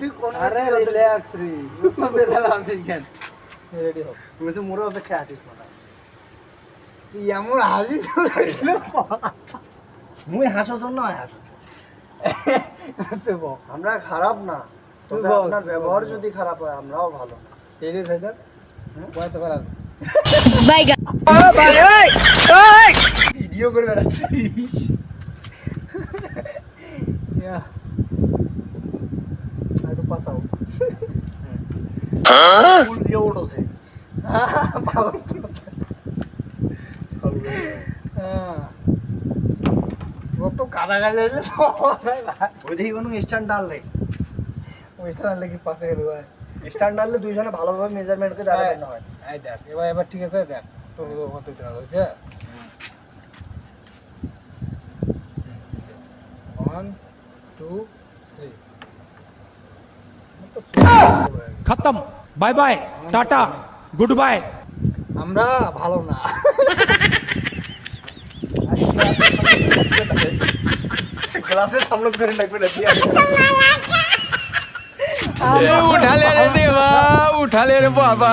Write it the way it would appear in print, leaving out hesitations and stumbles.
তুই কোন আরে রিল্যাক্স রে তো বেদাল আছিস কেন রেডি হ বলছে মোরে অপেক্ষা আছিস মনে তুই এমন হাসি তো মুই হাসো শোন না হাসো তো বল আমরা খারাপ না তবে বল, আপনার বল, ব্যবহার বল। যদি খারাপ হয় আমরাও ভালো না রেডি থাক বলতে পারার বাইগা ভিডিও করে বেড়াচ্ছিস ইয়া একটু পাসাও ফুল দিয়ে উঠছে কত কাদা গাজা ওইদিকে কোনো স্ট্যান্ড ডাললে ওইটা না লাগি পাশে গেল স্ট্যান্ড ডাললে দুইজনে ভালোভাবে মেজারমেন্ট করে দাঁড়ানো হয় এই দেখ এবার ঠিক আছে দেখ তোর মতো দেওয়া হয়েছে 1 2 3 खत्म bye bye tata good bye আমরা ভালো না ক্লাসের সামনে করে ডাকবে না उठा ले रे देवा उठा ले रे बाबा